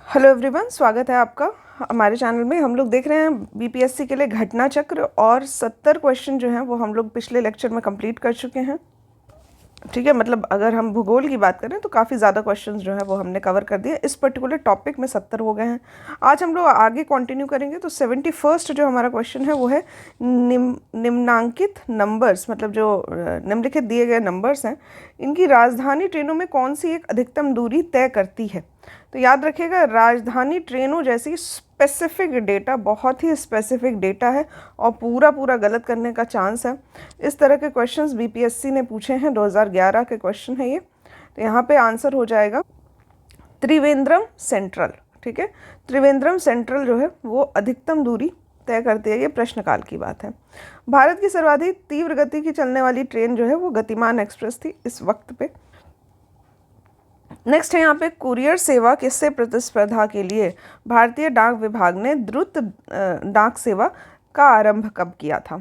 Hello everyone, स्वागत है आपका हमारे चैनल में। हम लोग देख रहे हैं बीपीएससी के लिए घटना चक्र और 70 क्वेश्चन जो हैं वो हम लोग पिछले लेक्चर में कंप्लीट कर चुके हैं। ठीक है, मतलब अगर हम भूगोल की बात करें तो काफ़ी ज़्यादा क्वेश्चंस जो है वो हमने कवर कर दिए। इस पर्टिकुलर टॉपिक में 70 हो गए हैं। आज हम लोग आगे कंटिन्यू करेंगे। तो 71st जो हमारा क्वेश्चन है वो है निम्नांकित नंबर्स, मतलब जो निम्नलिखित दिए गए नंबर्स हैं, इनकी राजधानी ट्रेनों में कौन सी एक अधिकतम दूरी तय करती है। तो याद रखिएगा, राजधानी ट्रेनों जैसी स्पेसिफिक डेटा, बहुत ही स्पेसिफिक डेटा है और पूरा पूरा गलत करने का चांस है। इस तरह के क्वेश्चंस बीपीएससी ने पूछे हैं, 2011 के क्वेश्चन है ये। तो यहाँ पे आंसर हो जाएगा त्रिवेंद्रम सेंट्रल। ठीक है, त्रिवेंद्रम सेंट्रल जो है वो अधिकतम दूरी तय करती है। ये प्रश्नकाल की बात है। भारत की सर्वाधिक तीव्र गति की चलने वाली ट्रेन जो है वो गतिमान एक्सप्रेस थी इस वक्त पे। नेक्स्ट है यहाँ पे कुरियर सेवा किससे प्रतिस्पर्धा के लिए भारतीय डाक विभाग ने द्रुत डाक सेवा का आरंभ कब किया था।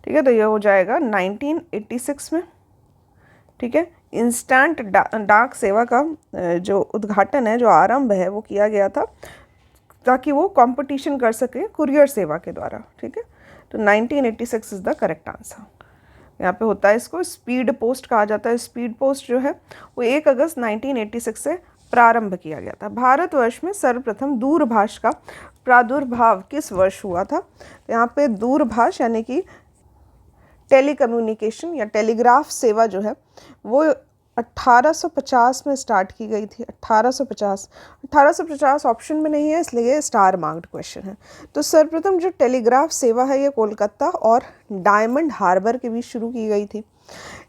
ठीक है, तो ये हो जाएगा 1986 में। ठीक है, इंस्टेंट डाक सेवा का जो उद्घाटन है, जो आरंभ है, वो किया गया था ताकि वो कंपटीशन कर सके कुरियर सेवा के द्वारा। ठीक है, तो 1986 इज़ द करेक्ट आंसर। यहाँ पे होता है, इसको स्पीड पोस्ट कहा जाता है। स्पीड पोस्ट जो है वो 1 अगस्त 1986 से प्रारंभ किया गया था। भारतवर्ष में सर्वप्रथम दूरभाष का प्रादुर्भाव किस वर्ष हुआ था। तो यहाँ पे दूरभाष यानी कि टेलीकम्युनिकेशन या टेलीग्राफ सेवा जो है वो 1850 में स्टार्ट की गई थी। 1850 ऑप्शन में नहीं है, इसलिए स्टार मार्क्ड क्वेश्चन है। तो सर्वप्रथम जो टेलीग्राफ सेवा है ये कोलकाता और डायमंड हार्बर के बीच शुरू की गई थी।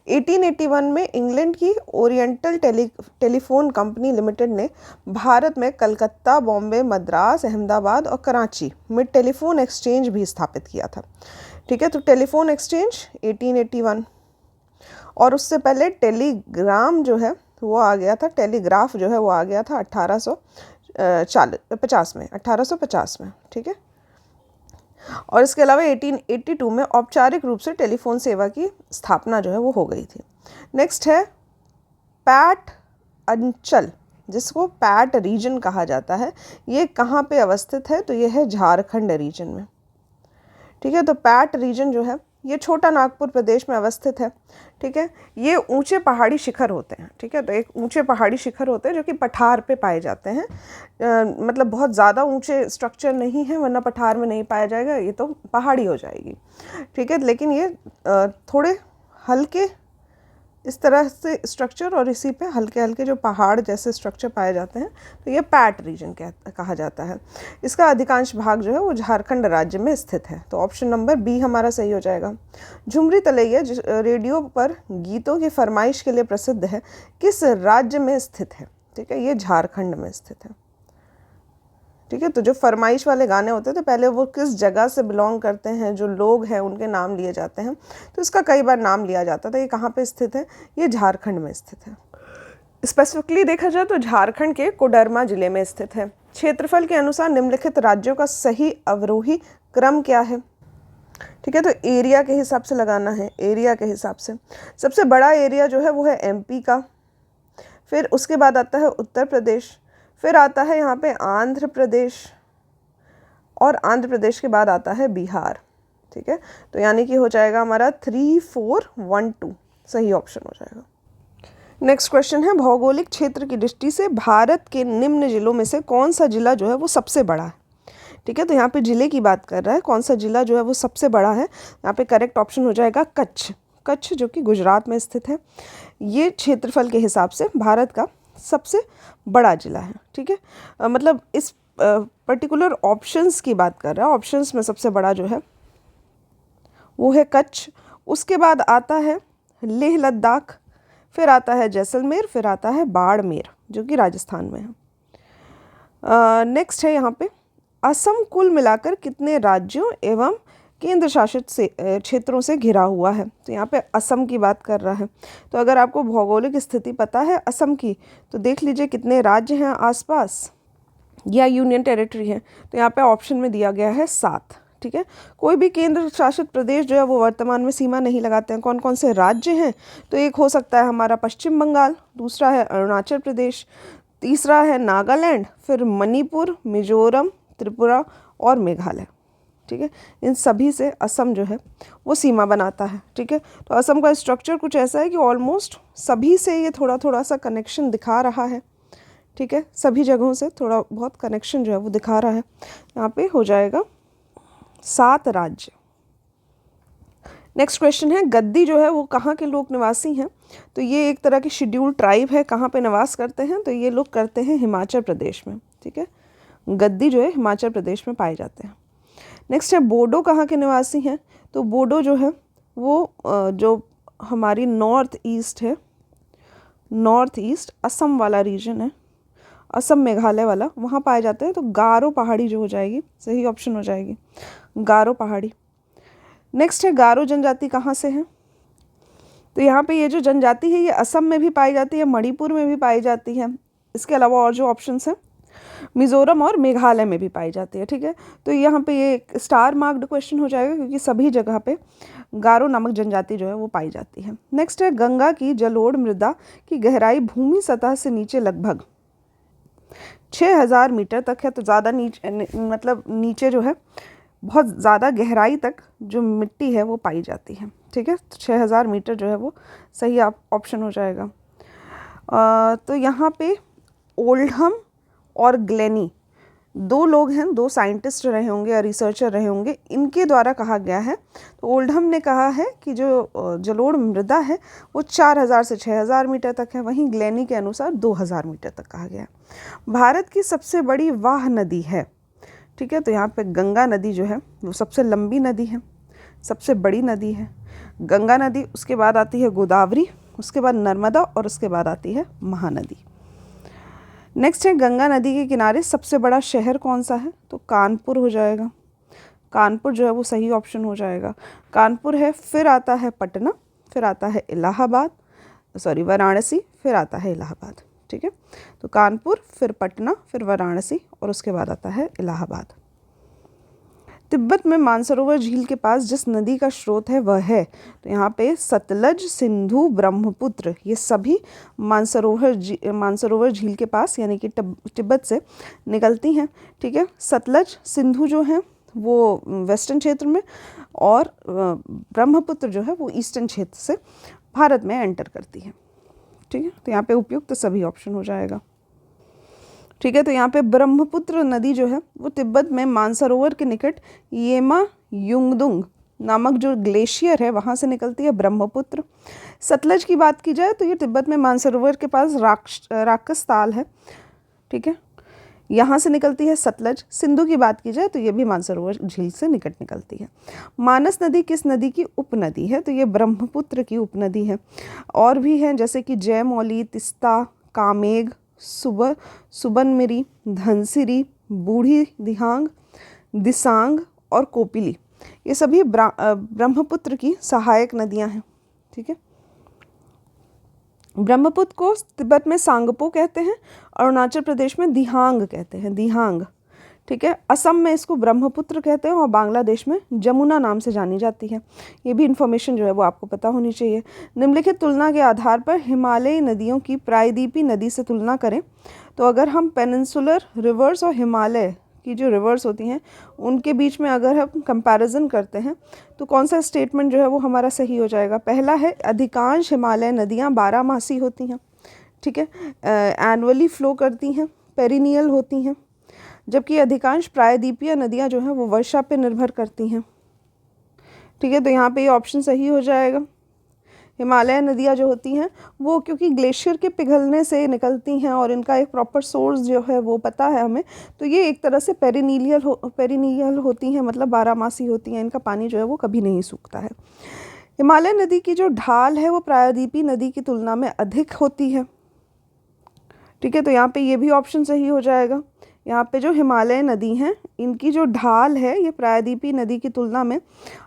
1881 में इंग्लैंड की ओरिएंटल टेलीफोन कंपनी लिमिटेड ने भारत में कलकत्ता, बॉम्बे, मद्रास, अहमदाबाद और कराची में टेलीफोन एक्सचेंज भी स्थापित किया था। ठीक है, तो टेलीफोन एक्सचेंज 1881, और उससे पहले टेलीग्राम जो है वो आ गया था, टेलीग्राफ जो है वो आ गया था 1850 में। ठीक है, और इसके अलावा 1882 में औपचारिक रूप से टेलीफोन सेवा की स्थापना जो है वो हो गई थी। नेक्स्ट है पैट अंचल, जिसको पैट रीजन कहा जाता है। ये कहाँ पे अवस्थित है, तो ये है झारखंड रीजन में। ठीक है, तो पैट रीजन जो है ये छोटा नागपुर प्रदेश में अवस्थित है। ठीक है, ये ऊंचे पहाड़ी शिखर होते हैं। ठीक है, तो एक ऊंचे पहाड़ी शिखर होते हैं जो कि पठार पे पाए जाते हैं। मतलब बहुत ज़्यादा ऊंचे स्ट्रक्चर नहीं है, वरना पठार में नहीं पाया जाएगा, ये तो पहाड़ी हो जाएगी। ठीक है, लेकिन ये थोड़े हल्के इस तरह से स्ट्रक्चर और इसी पे हल्के हल्के जो पहाड़ जैसे स्ट्रक्चर पाए जाते हैं, तो ये पैट रीजन कहा जाता है। इसका अधिकांश भाग जो है वो झारखंड राज्य में स्थित है। तो ऑप्शन नंबर बी हमारा सही हो जाएगा। झुमरी तलैया रेडियो पर गीतों की फरमाइश के लिए प्रसिद्ध है, किस राज्य में स्थित है। ठीक है, ये झारखंड में स्थित है। ठीक है, तो जो फरमाइश वाले गाने होते थे पहले, वो किस जगह से बिलोंग करते हैं, जो लोग हैं उनके नाम लिए जाते हैं, तो इसका कई बार नाम लिया जाता था। ये कहाँ पे स्थित है, ये झारखंड में स्थित है। स्पेसिफिकली देखा जाए तो झारखंड के कोडरमा जिले में स्थित है। क्षेत्रफल के अनुसार निम्नलिखित राज्यों का सही अवरोही क्रम क्या है। ठीक है, तो एरिया के हिसाब से लगाना है। एरिया के हिसाब से सबसे बड़ा एरिया जो है वो है एमपी का, फिर उसके बाद आता है उत्तर प्रदेश, फिर आता है यहाँ पे आंध्र प्रदेश, और आंध्र प्रदेश के बाद आता है बिहार। ठीक है, तो यानी कि हो जाएगा हमारा 3412 सही ऑप्शन हो जाएगा। नेक्स्ट क्वेश्चन है, भौगोलिक क्षेत्र की दृष्टि से भारत के निम्न जिलों में से कौन सा जिला जो है वो सबसे बड़ा है। ठीक है, तो यहाँ पे जिले की बात कर रहा है, कौन सा जिला जो है वो सबसे बड़ा है। यहाँ पे करेक्ट ऑप्शन हो जाएगा कच्छ। कच्छ जो कि गुजरात में स्थित है, ये क्षेत्रफल के हिसाब से भारत का सबसे बड़ा जिला है। ठीक है, मतलब इस पर्टिकुलर ऑप्शंस की बात कर रहा है। ऑप्शंस में सबसे बड़ा जो है वो है कच्छ, उसके बाद आता है लेह लद्दाख, फिर आता है जैसलमेर, फिर आता है बाड़मेर जो कि राजस्थान में है। नेक्स्ट है यहाँ पे असम कुल मिलाकर कितने राज्यों एवं केंद्र शासित क्षेत्रों से घिरा हुआ है। तो यहाँ पे असम की बात कर रहा है। तो अगर आपको भौगोलिक स्थिति पता है असम की, तो देख लीजिए कितने राज्य हैं आसपास या यूनियन टेरिटरी है। तो यहाँ पे ऑप्शन में दिया गया है 7। ठीक है, कोई भी केंद्र शासित प्रदेश जो है वो वर्तमान में सीमा नहीं लगाते हैं। कौन कौन से राज्य हैं, तो एक हो सकता है हमारा पश्चिम बंगाल, दूसरा है अरुणाचल प्रदेश, तीसरा है नागालैंड, फिर मणिपुर, मिजोरम, त्रिपुरा और मेघालय। ठीक है, इन सभी से असम जो है वो सीमा बनाता है। ठीक है, तो असम का स्ट्रक्चर कुछ ऐसा है कि ऑलमोस्ट सभी से ये थोड़ा थोड़ा सा कनेक्शन दिखा रहा है। ठीक है, सभी जगहों से थोड़ा बहुत कनेक्शन जो है वो दिखा रहा है। यहाँ पे हो जाएगा 7 राज्य। नेक्स्ट क्वेश्चन है, गद्दी जो है वो कहाँ के लोग निवासी हैं? तो ये एक तरह की शेड्यूल्ड ट्राइब है। कहाँ पे निवास करते हैं? तो ये लोग करते हैं हिमाचल प्रदेश में। ठीक है, गद्दी जो है हिमाचल प्रदेश में पाए जाते हैं। नेक्स्ट है, बोडो कहाँ के निवासी हैं? तो बोडो जो है वो जो हमारी नॉर्थ ईस्ट है, नॉर्थ ईस्ट असम वाला रीजन है, असम मेघालय वाला, वहाँ पाए जाते हैं। तो गारो पहाड़ी जो हो जाएगी, सही ऑप्शन हो जाएगी गारो पहाड़ी। नेक्स्ट है, गारो जनजाति कहाँ से है? तो यहाँ पे ये जो जनजाति है ये असम में भी पाई जाती है, मणिपुर में भी पाई जाती है। इसके अलावा और जो ऑप्शंस हैं मिज़ोरम और मेघालय में भी पाई जाती है। ठीक है, तो यहाँ पे ये एक स्टार मार्क्ड क्वेश्चन हो जाएगा क्योंकि सभी जगह पे गारो नामक जनजाति जो है वो पाई जाती है। नेक्स्ट है, गंगा की जलोढ़ मृदा की गहराई भूमि सतह से नीचे लगभग 6000 मीटर तक है। तो ज़्यादा नीचे मतलब नीचे जो है बहुत ज़्यादा गहराई तक जो मिट्टी है वो पाई जाती है। ठीक है, तो 6000 मीटर जो है वो सही ऑप्शन हो जाएगा। तो यहाँ पे ओल्डहम और ग्लेनी 2 लोग हैं, 2 साइंटिस्ट रहे होंगे या रिसर्चर रहे होंगे, इनके द्वारा कहा गया है। तो ओल्डहम ने कहा है कि जो जलोढ़ मृदा है वो 4000 से 6000 मीटर तक है, वहीं ग्लेनी के अनुसार 2000 मीटर तक कहा गया है। भारत की सबसे बड़ी वाह नदी है? ठीक है, तो यहाँ पे गंगा नदी जो है वो सबसे लंबी नदी है, सबसे बड़ी नदी है गंगा नदी। उसके बाद आती है गोदावरी, उसके बाद नर्मदा और उसके बाद आती है महानदी। नेक्स्ट है, गंगा नदी के किनारे सबसे बड़ा शहर कौन सा है? तो कानपुर हो जाएगा। कानपुर जो है वो सही ऑप्शन हो जाएगा, कानपुर है। फिर आता है पटना, फिर आता है इलाहाबाद, सॉरी वाराणसी, फिर आता है इलाहाबाद। ठीक है, तो कानपुर, फिर पटना, फिर वाराणसी और उसके बाद आता है इलाहाबाद। तिब्बत में मानसरोवर झील के पास जिस नदी का स्रोत है वह है? तो यहाँ पे सतलज, सिंधु, ब्रह्मपुत्र, ये सभी मानसरोवर झील के पास यानी कि तिब्बत से निकलती हैं। ठीक है, सतलज सिंधु जो है वो वेस्टर्न क्षेत्र में और ब्रह्मपुत्र जो है वो ईस्टर्न क्षेत्र से भारत में एंटर करती है। ठीक है, तो यहाँ पे उपयुक्त सभी ऑप्शन हो जाएगा। ठीक है, तो यहाँ पे ब्रह्मपुत्र नदी जो है वो तिब्बत में मानसरोवर के निकट येमा युंगदुंग नामक जो ग्लेशियर है वहाँ से निकलती है ब्रह्मपुत्र। सतलज की बात की जाए तो ये तिब्बत में मानसरोवर के पास राक्षस ताल है। ठीक है, यहाँ से निकलती है सतलज। सिंधु की बात की जाए तो ये भी मानसरोवर झील से निकट निकलती है। मानस नदी किस नदी की उपनदी है? तो ये ब्रह्मपुत्र की उपनदी है। और भी हैं जैसे कि जयमौली, तिस्ता, कामेग, सुबनमिरी, धनसिरी, बूढ़ी दिहांग, दिसांग और कोपिली, ये सभी ब्रह्मपुत्र की सहायक नदियां हैं। ठीक है, ब्रह्मपुत्र को तिब्बत में सांगपो कहते हैं, अरुणाचल प्रदेश में दिहांग कहते हैं, दिहांग। ठीक है, असम में इसको ब्रह्मपुत्र कहते हैं और बांग्लादेश में जमुना नाम से जानी जाती है। ये भी इन्फॉर्मेशन जो है वो आपको पता होनी चाहिए। निम्नलिखित तुलना के आधार पर हिमालयी नदियों की प्रायद्वीपी नदी से तुलना करें। तो अगर हम पेनिनसुलर रिवर्स और हिमालय की जो रिवर्स होती हैं उनके बीच में अगर हम कंपैरिजन करते हैं तो कौन सा स्टेटमेंट जो है वो हमारा सही हो जाएगा? पहला है, अधिकांश हिमालय नदियाँ 12मासी होती हैं। ठीक है, एनुअली फ्लो करती हैं, पेरिनियल होती हैं, जबकि अधिकांश प्रायद्वीपीय नदियाँ जो हैं वो वर्षा पे निर्भर करती हैं। ठीक है, तो यहाँ पे ये ऑप्शन सही हो जाएगा। हिमालय नदियाँ जो होती हैं वो क्योंकि ग्लेशियर के पिघलने से निकलती हैं और इनका एक प्रॉपर सोर्स जो है वो पता है हमें, तो ये एक तरह से पेरिनियल होती हैं, मतलब 12मासी होती हैं। इनका पानी जो है वो कभी नहीं सूखता है। हिमालय नदी की जो ढाल है वो प्रायद्वीपी नदी की तुलना में अधिक होती है। ठीक है, तो यहाँ पे ये भी ऑप्शन सही हो जाएगा। यहाँ पे जो हिमालय नदी हैं इनकी जो ढाल है ये प्रायद्वीपी नदी की तुलना में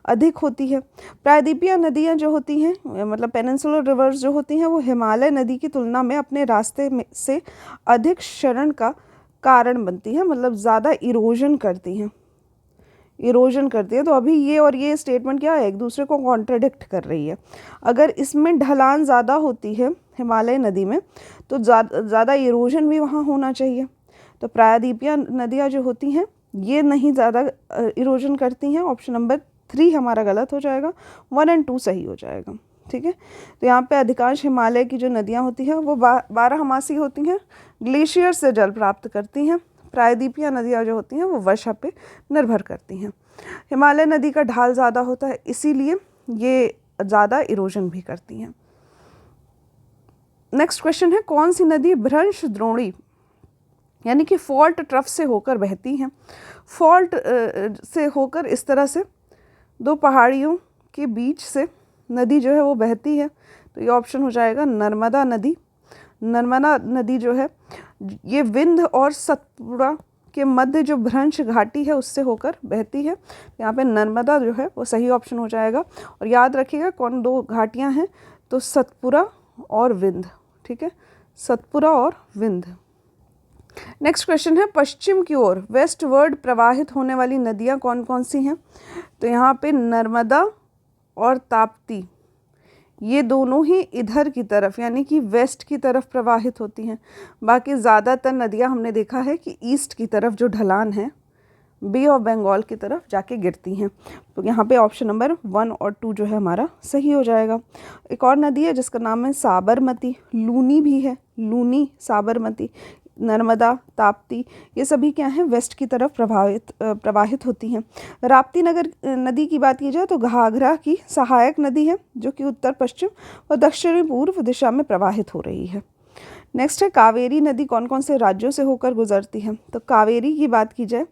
अधिक होती है। प्रायद्वीपीय नदियाँ जो होती हैं मतलब पेनिनसुलर रिवर्स जो होती हैं वो हिमालय नदी की तुलना में अपने रास्ते में से अधिक क्षरण का कारण बनती हैं, मतलब ज़्यादा इरोजन करती हैं, तो अभी ये और ये स्टेटमेंट क्या है, एक दूसरे को कॉन्ट्रडिक्ट कर रही है। अगर इसमें ढलान ज़्यादा होती है हिमालय नदी में, तो ज़्यादा इरोजन भी वहाँ होना चाहिए। तो प्रायद्वीपीय नदियाँ जो होती हैं ये नहीं ज़्यादा इरोजन करती हैं। ऑप्शन नंबर 3 हमारा गलत हो जाएगा, 1 और 2 सही हो जाएगा। ठीक है, तो यहाँ पे अधिकांश हिमालय की जो नदियाँ होती हैं वो 12मासी होती हैं, ग्लेशियर से जल प्राप्त करती हैं। प्रायद्वीपीय नदियाँ जो होती हैं वो वर्षा पे निर्भर करती हैं। हिमालय नदी का ढाल ज़्यादा होता है, इसीलिए ये ज़्यादा इरोजन भी करती हैं। नेक्स्ट क्वेश्चन है, कौन सी नदी भ्रंश द्रोणी यानी कि फॉल्ट ट्रफ से होकर बहती हैं? फॉल्ट से होकर इस तरह से दो पहाड़ियों के बीच से नदी जो है वो बहती है, तो ये ऑप्शन हो जाएगा नर्मदा नदी। नर्मदा नदी जो है ये विंध्य और सतपुड़ा के मध्य जो भ्रंश घाटी है उससे होकर बहती है। यहाँ पे नर्मदा जो है वो सही ऑप्शन हो जाएगा। और याद रखिएगा कौन दो घाटियाँ हैं, तो सतपुड़ा और विंध्य। ठीक है, सतपुड़ा और विंध्य। नेक्स्ट क्वेश्चन है, पश्चिम की ओर वेस्टवर्ड प्रवाहित होने वाली नदियाँ कौन कौन सी हैं? तो यहाँ पे नर्मदा और ताप्ती ये दोनों ही इधर की तरफ यानी कि वेस्ट की तरफ प्रवाहित होती हैं। बाकी ज़्यादातर नदियाँ हमने देखा है कि ईस्ट की तरफ जो ढलान है बे ऑफ बंगाल की तरफ जाके गिरती हैं। तो यहाँ पे ऑप्शन नंबर 1 और 2 जो है हमारा सही हो जाएगा। एक और नदी है जिसका नाम है साबरमती, लूनी भी है, लूनी, साबरमती, नर्मदा, ताप्ती, ये सभी क्या हैं वेस्ट की तरफ प्रवाहित होती हैं। राप्ती नदी की बात की जाए तो घाघरा की सहायक नदी है जो कि उत्तर पश्चिम और दक्षिणी पूर्व दिशा में प्रवाहित हो रही है। नेक्स्ट है, कावेरी नदी कौन कौन से राज्यों से होकर गुजरती है? तो कावेरी की बात की जाए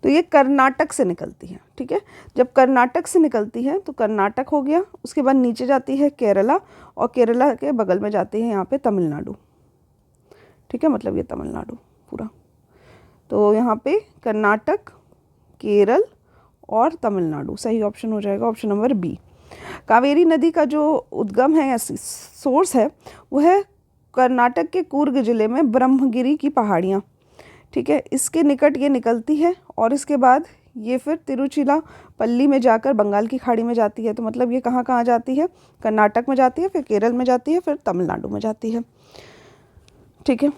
तो ये कर्नाटक से निकलती है। ठीक है, जब कर्नाटक से निकलती है तो कर्नाटक हो गया, उसके बाद नीचे जाती है केरला और केरला के बगल में जाती है यहाँ पे तमिलनाडु। ठीक है, मतलब ये तमिलनाडु पूरा। तो यहाँ पे कर्नाटक, केरल और तमिलनाडु सही ऑप्शन हो जाएगा, ऑप्शन नंबर बी। कावेरी नदी का जो उद्गम है या सोर्स है वो है कर्नाटक के कूर्ग जिले में ब्रह्मगिरी की पहाड़ियाँ। ठीक है, इसके निकट ये निकलती है और इसके बाद ये फिर तिरुचिरापल्ली में जाकर बंगाल की खाड़ी में जाती है। तो मतलब ये कहाँ कहाँ जाती है? कर्नाटक में जाती है, फिर केरल में जाती है, फिर तमिलनाडु में जाती है। ठीक है,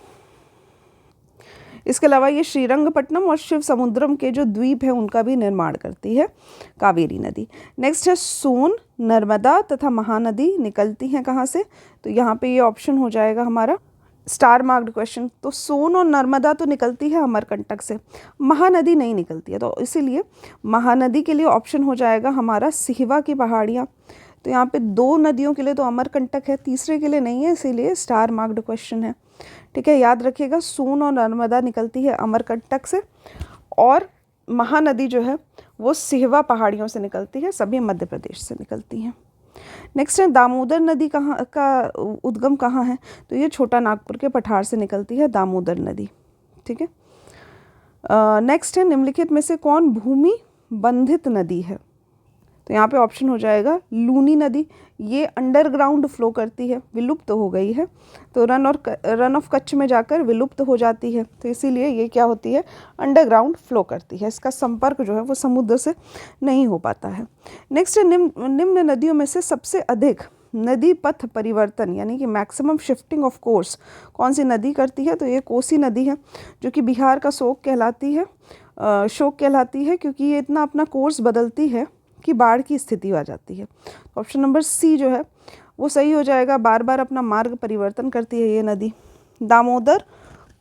इसके अलावा ये श्रीरंगपट्टनम और शिव समुद्रम के जो द्वीप हैं उनका भी निर्माण करती है कावेरी नदी। नेक्स्ट है, सोन, नर्मदा तथा महानदी निकलती हैं कहाँ से? तो यहाँ पे ये ऑप्शन हो जाएगा हमारा स्टार मार्क्ड क्वेश्चन। तो सोन और नर्मदा तो निकलती है अमरकंटक से, महानदी नहीं निकलती है, तो इसीलिए महानदी के लिए ऑप्शन हो जाएगा हमारा सिहवा की पहाड़ियाँ। तो यहाँ पे 2 नदियों के लिए तो अमरकंटक है, तीसरे के लिए नहीं है, इसीलिए स्टार मार्क्ड क्वेश्चन है। ठीक है, याद रखिएगा सोन और नर्मदा निकलती है अमरकंटक से और महानदी जो है वो सिहवा पहाड़ियों से निकलती है, सभी मध्य प्रदेश से निकलती हैं। नेक्स्ट है, दामोदर नदी कहाँ का उद्गम कहाँ है? तो ये छोटा नागपुर के पठार से निकलती है दामोदर नदी। ठीक है, नेक्स्ट है, निम्नलिखित में से कौन भूमि बंधित नदी है? तो यहाँ पे ऑप्शन हो जाएगा लूनी नदी। ये अंडरग्राउंड फ्लो करती है, विलुप्त हो गई है, तो रन ऑफ कच्छ में जाकर विलुप्त हो जाती है, तो इसीलिए ये क्या होती है? अंडरग्राउंड फ्लो करती है, इसका संपर्क जो है वो समुद्र से नहीं हो पाता है। नेक्स्ट है, निम्न नदियों में से सबसे अधिक नदी पथ परिवर्तन यानी कि मैक्सिमम शिफ्टिंग ऑफ कोर्स कौन सी नदी करती है? तो ये कोसी नदी है जो कि बिहार का शोक कहलाती है क्योंकि ये इतना अपना कोर्स बदलती है कि बाढ़ की स्थिति आ जाती है। ऑप्शन नंबर सी जो है वो सही हो जाएगा, बार बार अपना मार्ग परिवर्तन करती है ये नदी। दामोदर,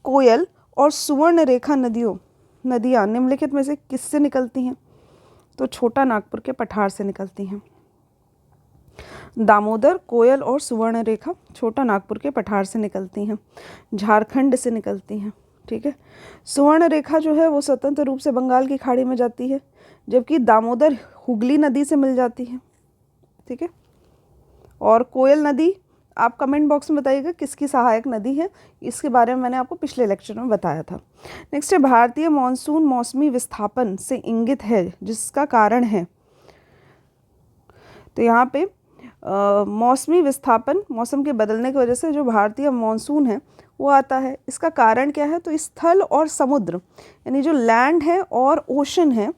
कोयल और सुवर्ण रेखा नदियाँ निम्नलिखित में से किससे निकलती हैं? तो छोटा नागपुर के पठार से निकलती हैं। दामोदर, कोयल और सुवर्ण रेखा छोटा नागपुर के पठार से निकलती हैं, झारखंड से निकलती हैं। ठीक है, सुवर्ण रेखा जो है वो स्वतंत्र रूप से बंगाल की खाड़ी में जाती है, जबकि दामोदर हुगली नदी से मिल जाती है। ठीक है, और कोयल नदी आप कमेंट बॉक्स में बताइएगा किसकी सहायक नदी है, इसके बारे में मैंने आपको पिछले लेक्चर में बताया था। नेक्स्ट है, भारतीय मॉनसून मौसमी विस्थापन से इंगित है जिसका कारण है? तो यहाँ पे मौसमी विस्थापन, मौसम के बदलने की वजह से जो भारतीय मॉनसून है वो आता है, इसका कारण क्या है? तो स्थल और समुद्र यानी जो लैंड है और ओशन है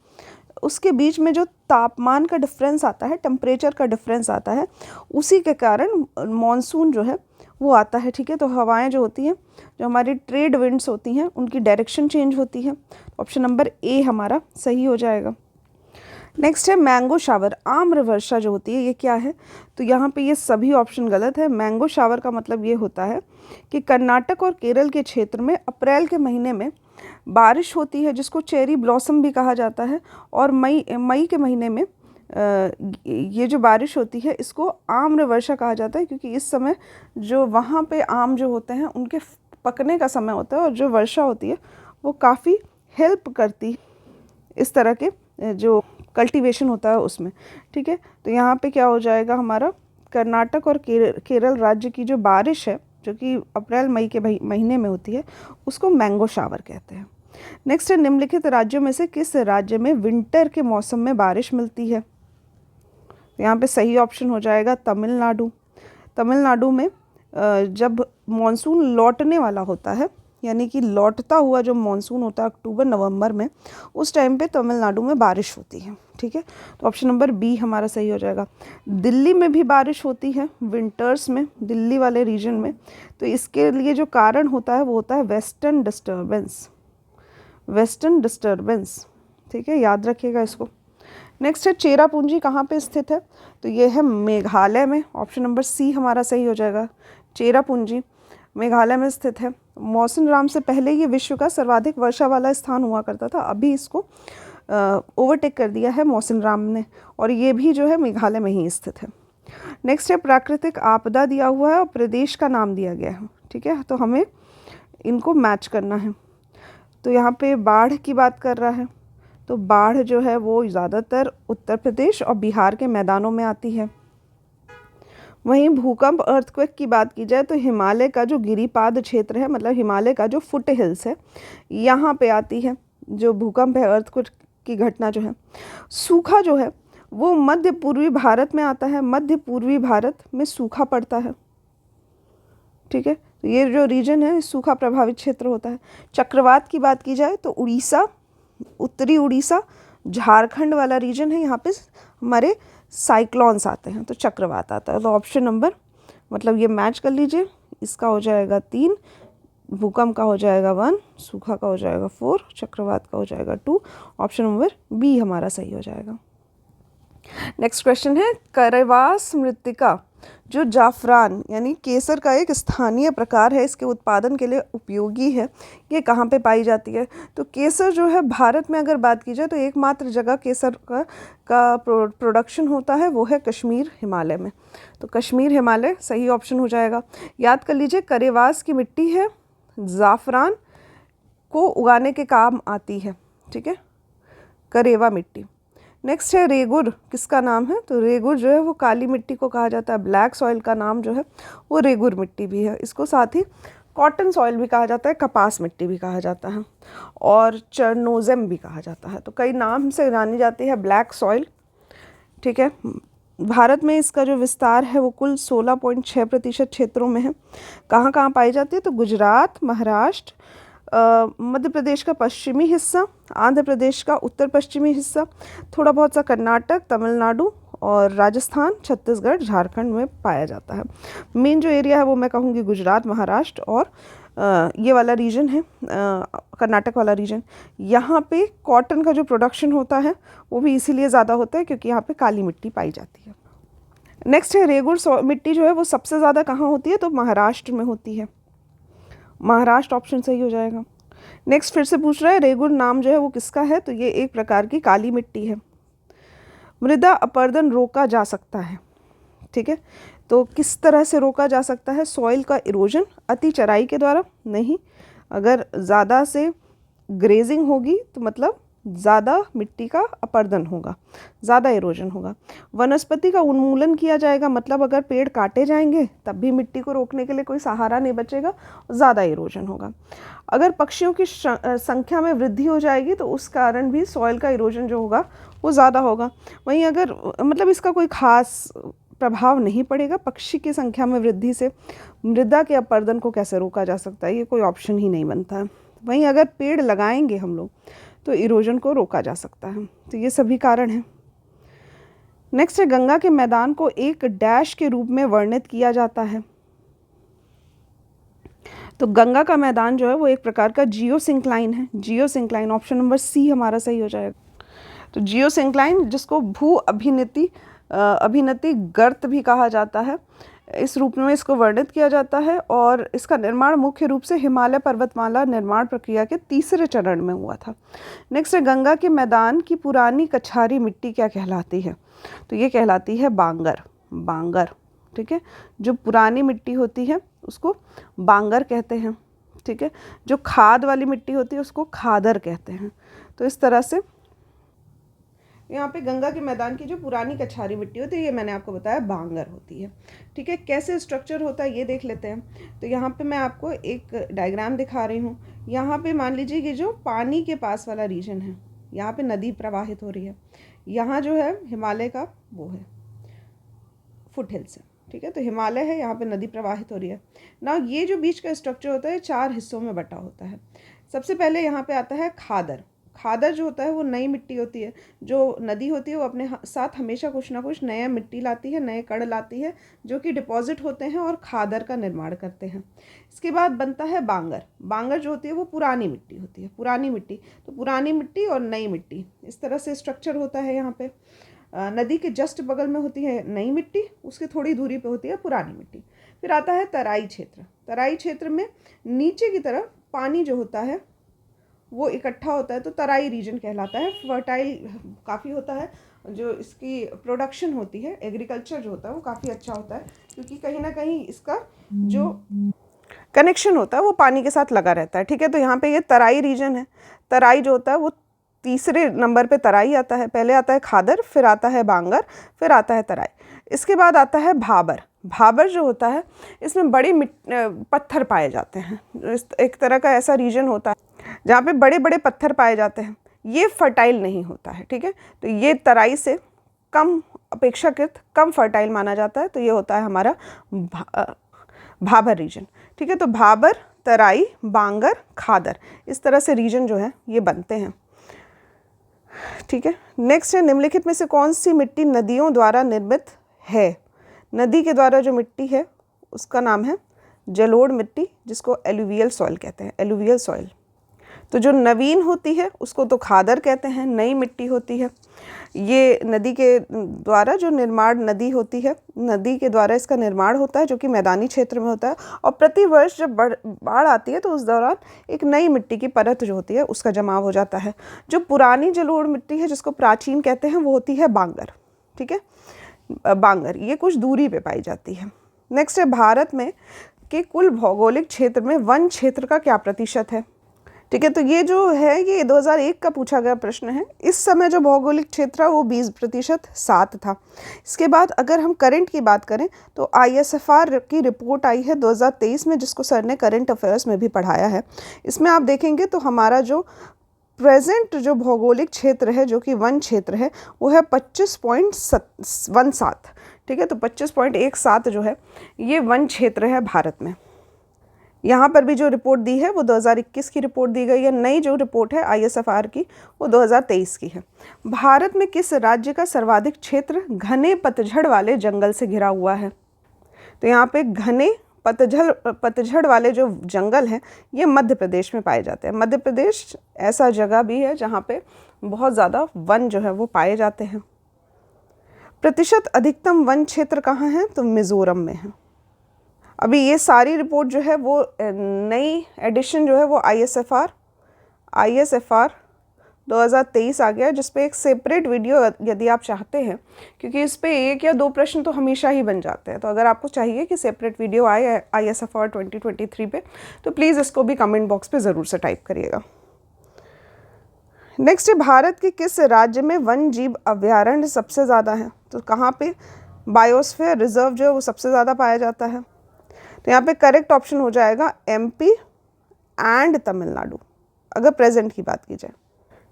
उसके बीच में जो तापमान का डिफरेंस आता है, टेम्परेचर का डिफरेंस आता है, उसी के कारण मॉनसून जो है वो आता है। ठीक है, तो हवाएं जो होती हैं, जो हमारी ट्रेड विंड्स होती हैं, उनकी डायरेक्शन चेंज होती है। ऑप्शन नंबर ए हमारा सही हो जाएगा। नेक्स्ट है मैंगो शावर, आम्र वर्षा जो होती है, ये क्या है? तो यहाँ पे ये सभी ऑप्शन गलत है। मैंगो शावर का मतलब ये होता है कि कर्नाटक और केरल के क्षेत्र में अप्रैल के महीने में बारिश होती है, जिसको चेरी ब्लॉसम भी कहा जाता है, और मई के महीने में ये जो बारिश होती है इसको आम्र वर्षा कहा जाता है, क्योंकि इस समय जो वहाँ पे आम जो होते हैं उनके पकने का समय होता है, और जो वर्षा होती है वो काफ़ी हेल्प करती है इस तरह के जो कल्टीवेशन होता है उसमें। ठीक है, तो यहाँ पे क्या हो जाएगा हमारा, कर्नाटक और केरल राज्य की जो बारिश है, जो कि अप्रैल मई के महीने में होती है, उसको मैंगो शावर कहते हैं। नेक्स्ट है निम्नलिखित राज्यों में से किस राज्य में विंटर के मौसम में बारिश मिलती है? तो यहाँ पे सही ऑप्शन हो जाएगा तमिलनाडु। तमिलनाडु में जब मॉनसून लौटने वाला होता है, यानी कि लौटता हुआ जो मॉनसून होता है अक्टूबर नवंबर में, उस टाइम पे तमिलनाडु में बारिश होती है। ठीक है, तो ऑप्शन नंबर बी हमारा सही हो जाएगा। दिल्ली में भी बारिश होती है विंटर्स में, दिल्ली वाले रीजन में। तो इसके लिए जो कारण होता है वो होता है वेस्टर्न डिस्टर्बेंस, वेस्टर्न डिस्टर्बेंस। ठीक है, याद रखिएगा इसको। नेक्स्ट है चेरापूंजी कहाँ पे स्थित है? तो ये है मेघालय में। ऑप्शन नंबर सी हमारा सही हो जाएगा। चेरापूंजी मेघालय में स्थित है। मौसिनराम से पहले ये विश्व का सर्वाधिक वर्षा वाला स्थान हुआ करता था, अभी इसको ओवरटेक कर दिया है मौसिनराम ने, और ये भी जो है मेघालय में ही स्थित है। नेक्स्ट है प्राकृतिक आपदा दिया हुआ है और प्रदेश का नाम दिया गया है। ठीक है, तो हमें इनको मैच करना है। तो यहाँ पे बाढ़ की बात कर रहा है, तो बाढ़ जो है वो ज़्यादातर उत्तर प्रदेश और बिहार के मैदानों में आती है। वहीं भूकंप अर्थक्वेक की बात की जाए तो हिमालय का जो गिरिपाद क्षेत्र है, मतलब हिमालय का जो फुट हिल्स है, यहाँ पे आती है जो भूकंप है, अर्थक्वेक की घटना जो है। सूखा जो है वो मध्य पूर्वी भारत में आता है, मध्य पूर्वी भारत में सूखा पड़ता है। ठीक है, तो ये जो रीजन है सूखा प्रभावित क्षेत्र होता है। चक्रवात की बात की जाए तो उड़ीसा, उत्तरी उड़ीसा, झारखंड वाला रीजन है, यहाँ पे हमारे साइक्लोन्स आते हैं, तो चक्रवात आता है। तो ऑप्शन नंबर, मतलब ये मैच कर लीजिए, इसका हो जाएगा 3, भूकंप का हो जाएगा 1, सूखा का हो जाएगा 4, चक्रवात का हो जाएगा 2। ऑप्शन नंबर बी हमारा सही हो जाएगा। नेक्स्ट क्वेश्चन है करेवास मृत्तिका जो जाफरान यानी केसर का एक स्थानीय प्रकार है, इसके उत्पादन के लिए उपयोगी है, ये कहाँ पे पाई जाती है? तो केसर जो है भारत में अगर बात की जाए तो एकमात्र जगह केसर का प्रोडक्शन होता है वो है कश्मीर हिमालय में। तो कश्मीर हिमालय सही ऑप्शन हो जाएगा। याद कर लीजिए करेवास की मिट्टी है, ज़ाफ़रान को उगाने के काम आती है। ठीक है, करेवा मिट्टी। नेक्स्ट है रेगुर, किसका नाम है? तो रेगुर जो है वो काली मिट्टी को कहा जाता है, ब्लैक सॉइल का नाम जो है वो रेगुर मिट्टी भी है। इसको साथ ही कॉटन सॉइल भी कहा जाता है, कपास मिट्टी भी कहा जाता है, और चरनोज़ेम भी कहा जाता है। तो कई नाम से जानी जाती है ब्लैक सॉइल। ठीक है, भारत में इसका जो विस्तार है वो कुल 16.6% क्षेत्रों में है। कहाँ कहाँ पाई जाती है? तो गुजरात, महाराष्ट्र, मध्य प्रदेश का पश्चिमी हिस्सा, आंध्र प्रदेश का उत्तर पश्चिमी हिस्सा, थोड़ा बहुत सा कर्नाटक, तमिलनाडु और राजस्थान, छत्तीसगढ़, झारखंड में पाया जाता है। मेन जो एरिया है वो मैं कहूँगी गुजरात, महाराष्ट्र और ये वाला रीजन है कर्नाटक वाला रीजन। यहाँ पे कॉटन का जो प्रोडक्शन होता है वो भी इसीलिए ज़्यादा होता है क्योंकि यहाँ पे काली मिट्टी पाई जाती है। नेक्स्ट है रेगुर मिट्टी जो है वो सबसे ज़्यादा कहाँ होती है? तो महाराष्ट्र में होती है। महाराष्ट्र ऑप्शन सही हो जाएगा। नेक्स्ट फिर से पूछ रहा है रेगुर नाम जो है वो किसका है? तो ये एक प्रकार की काली मिट्टी है। मृदा अपरदन रोका जा सकता है। ठीक है, तो किस तरह से रोका जा सकता है? सॉइल का इरोजन, अति चराई के द्वारा नहीं, अगर ज़्यादा से ग्रेजिंग होगी तो मतलब ज़्यादा मिट्टी का अपरदन होगा, ज़्यादा इरोजन होगा। वनस्पति का उन्मूलन किया जाएगा, मतलब अगर पेड़ काटे जाएंगे तब भी मिट्टी को रोकने के लिए कोई सहारा नहीं बचेगा, ज़्यादा इरोजन होगा। अगर पक्षियों की संख्या में वृद्धि हो जाएगी तो उस कारण भी सॉइल का इरोजन जो होगा वो ज़्यादा होगा। वहीं अगर मतलब इसका कोई ख़ास प्रभाव नहीं पड़ेगा, पक्षी की संख्या में वृद्धि से मृदा के अपरदन को कैसे रोका जा सकता है? ये कोई ऑप्शन ही नहीं बनता है। वहीं अगर पेड़ लगाएंगे हम लोग तो इरोजन को रोका जा सकता है। तो ये सभी कारण हैं। नेक्स्ट है, गंगा के मैदान को एक डैश के रूप में वर्णित किया जाता है। तो गंगा का मैदान जो है वो एक प्रकार का जियोसिंक्लाइन है। जियोसिंक्लाइन, ऑप्शन नंबर सी हमारा सही हो जाएगा। तो जियोसिंक्लाइन, जिसको भू अभिनति गर्त भी कहा जाता है, इस रूप में इसको वर्णित किया जाता है और इसका निर्माण मुख्य रूप से हिमालय पर्वतमाला निर्माण प्रक्रिया के तीसरे चरण में हुआ था। नेक्स्ट है, गंगा के मैदान की पुरानी कछारी मिट्टी क्या कहलाती है? तो ये कहलाती है बांगर। बांगर, ठीक है। जो पुरानी मिट्टी होती है उसको बांगर कहते हैं, ठीक है। जो खाद वाली मिट्टी होती है उसको खादर कहते हैं। तो इस तरह से यहाँ पे गंगा के मैदान की जो पुरानी कछारी मिट्टी होती है, ये मैंने आपको बताया बांगर होती है, ठीक है। कैसे स्ट्रक्चर होता है ये देख लेते हैं। तो यहाँ पे मैं आपको एक डायग्राम दिखा रही हूँ। यहाँ पे मान लीजिए कि जो पानी के पास वाला रीजन है, यहाँ पे नदी प्रवाहित हो रही है, यहाँ जो है हिमालय का वो है फुट हिल्स है, ठीक है। तो हिमालय है, यहाँ पे नदी प्रवाहित हो रही है ना। ये जो बीच का स्ट्रक्चर होता है 4 हिस्सों में बटा होता है। सबसे पहले यहाँ पे आता है खादर। खादर जो होता है वो नई मिट्टी होती है। जो नदी होती है वो अपने साथ हमेशा कुछ ना कुछ नया मिट्टी लाती है, नए कण लाती है, जो कि डिपॉजिट होते हैं और खादर का निर्माण करते हैं। इसके बाद बनता है बांगर। बांगर जो होती है वो पुरानी मिट्टी होती है, पुरानी मिट्टी। तो पुरानी मिट्टी और नई मिट्टी, इस तरह से स्ट्रक्चर होता है। यहाँ पे नदी के जस्ट बगल में होती है नई मिट्टी, उसके थोड़ी दूरी पे होती है पुरानी मिट्टी। फिर आता है तराई क्षेत्र। तराई क्षेत्र में नीचे की तरफ पानी जो होता है वो इकट्ठा होता है, तो तराई रीजन कहलाता है। फर्टाइल काफ़ी होता है, जो इसकी प्रोडक्शन होती है, एग्रीकल्चर जो होता है वो काफ़ी अच्छा होता है, क्योंकि कहीं ना कहीं इसका जो कनेक्शन होता है वो पानी के साथ लगा रहता है, ठीक है। तो यहाँ पे ये तराई रीजन है। तराई जो होता है वो तीसरे नंबर पे तराई आता है। पहले आता है खादर, फिर आता है बांगर, फिर आता है तराई। इसके बाद आता है भाबर। भाबर जो होता है इसमें बड़े पत्थर पाए जाते हैं। एक तरह का ऐसा रीजन होता है जहाँ पे बड़े बड़े पत्थर पाए जाते हैं। ये फर्टाइल नहीं होता है, ठीक है। तो ये तराई से कम, अपेक्षाकृत कम फर्टाइल माना जाता है। तो ये होता है हमारा भाबर रीजन, ठीक है। तो भाबर, तराई, बांगर, खादर, इस तरह से रीजन जो है ये बनते हैं, ठीक है। नेक्स्ट है, निम्नलिखित में से कौन सी मिट्टी नदियों द्वारा निर्मित है? नदी के द्वारा जो मिट्टी है उसका नाम है जलोढ़ मिट्टी, जिसको एलुवियल सॉइल कहते हैं, एलुवियल सॉइल। तो जो नवीन होती है उसको तो खादर कहते हैं, नई मिट्टी होती है। ये नदी के द्वारा जो निर्माण, नदी होती है, नदी के द्वारा इसका निर्माण होता है, जो कि मैदानी क्षेत्र में होता है। और प्रति वर्ष जब बाढ़ आती है तो उस दौरान एक नई मिट्टी की परत जो होती है उसका जमाव हो जाता है। जो पुरानी जलोढ़ मिट्टी है, जिसको प्राचीन कहते हैं, वो होती है बांगर, ठीक है। बांगर ये कुछ दूरी पे पाई जाती है। नेक्स्ट है, भारत में के कुल भौगोलिक क्षेत्र में वन क्षेत्र का क्या प्रतिशत है? ठीक है। तो ये जो है ये 2001 का पूछा गया प्रश्न है। इस समय जो भौगोलिक क्षेत्र है वो 20% 7 था। इसके बाद अगर हम करंट की बात करें तो ISFR की रिपोर्ट आई है 2023 में, जिसको सर ने करंट अफेयर्स में भी पढ़ाया है। इसमें आप देखेंगे तो हमारा जो प्रेजेंट जो भौगोलिक क्षेत्र है, जो कि वन क्षेत्र है, वो है 25.17, ठीक है। तो 25.17 जो है ये वन क्षेत्र है भारत में। यहाँ पर भी जो रिपोर्ट दी है वो 2021 की रिपोर्ट दी गई है। नई जो रिपोर्ट है ISFR की वो 2023 की है। भारत में किस राज्य का सर्वाधिक क्षेत्र घने पतझड़ वाले जंगल से घिरा हुआ है? तो यहाँ पे घने पतझड़ वाले जो जंगल हैं ये मध्य प्रदेश में पाए जाते हैं। मध्य प्रदेश ऐसा जगह भी है जहाँ पे बहुत ज़्यादा वन जो है वो पाए जाते हैं। प्रतिशत अधिकतम वन क्षेत्र कहाँ है? तो मिज़ोरम में है। अभी ये सारी रिपोर्ट जो है वो नई एडिशन जो है वो ISFR 2023 आ गया, जिस पे एक सेपरेट वीडियो यदि आप चाहते हैं, क्योंकि इस पे 1 या 2 प्रश्न तो हमेशा ही बन जाते हैं। तो अगर आपको चाहिए कि सेपरेट वीडियो आए ISFR 2023 पे, तो प्लीज़ इसको भी कमेंट बॉक्स पे ज़रूर से टाइप करिएगा। नेक्स्ट है, भारत के किस राज्य में वन जीव अभयारण्य सबसे ज़्यादा है? तो कहाँ पे बायोस्फीयर रिजर्व जो है वो सबसे ज़्यादा पाया जाता है? तो यहाँ पे करेक्ट ऑप्शन हो जाएगा MP एंड तमिलनाडु, अगर प्रेजेंट की बात की जाए,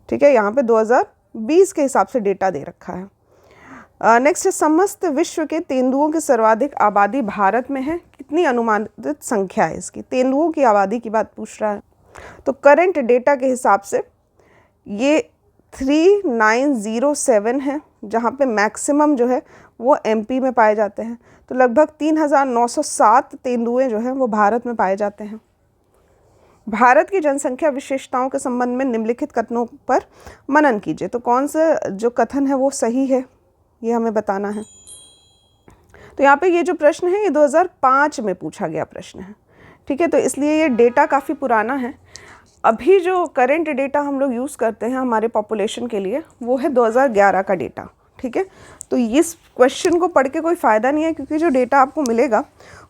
ठीक है। यहाँ पे 2020 के हिसाब से डेटा दे रखा है। नेक्स्ट है, समस्त विश्व के तेंदुओं की सर्वाधिक आबादी भारत में है, कितनी अनुमानित संख्या है इसकी? तेंदुओं की आबादी की बात पूछ रहा है। तो करंट डेटा के हिसाब से ये 3907 है, जहाँ पे मैक्सिमम जो है वो एमपी में पाए जाते हैं। तो लगभग 3907 तेंदुए जो हैं वो भारत में पाए जाते हैं। भारत की जनसंख्या विशेषताओं के संबंध में निम्नलिखित कथनों पर मनन कीजिए। तो कौन सा जो कथन है वो सही है, ये हमें बताना है। तो यहाँ पे ये जो प्रश्न है ये 2005 में पूछा गया प्रश्न है, ठीक है। तो इसलिए ये डेटा काफ़ी पुराना है। अभी जो करंट डेटा हम लोग यूज़ करते हैं हमारे पॉपुलेशन के लिए वो है 2011 का डेटा, ठीक है। तो इस क्वेश्चन को पढ़ के कोई फ़ायदा नहीं है, क्योंकि जो डेटा आपको मिलेगा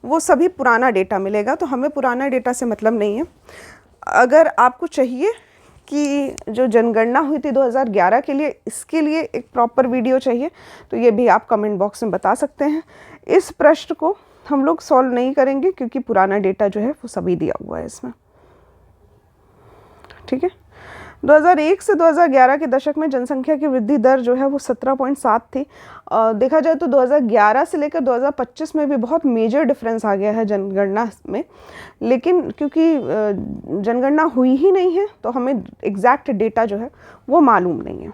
वो सभी पुराना डेटा मिलेगा। तो हमें पुराना डेटा से मतलब नहीं है। अगर आपको चाहिए कि जो जनगणना हुई थी 2011 के लिए, इसके लिए एक प्रॉपर वीडियो चाहिए, तो ये भी आप कमेंट बॉक्स में बता सकते हैं। इस प्रश्न को हम लोग सॉल्व नहीं करेंगे क्योंकि पुराना डेटा जो है वो सभी दिया हुआ है इसमें, ठीक है। 2001 से 2011 के दशक में जनसंख्या की वृद्धि दर जो है वो 17.7 थी। देखा जाए तो 2011 से लेकर 2025 में भी बहुत मेजर डिफरेंस आ गया है जनगणना में, लेकिन क्योंकि जनगणना हुई ही नहीं है तो हमें एग्जैक्ट डेटा जो है वो मालूम नहीं है।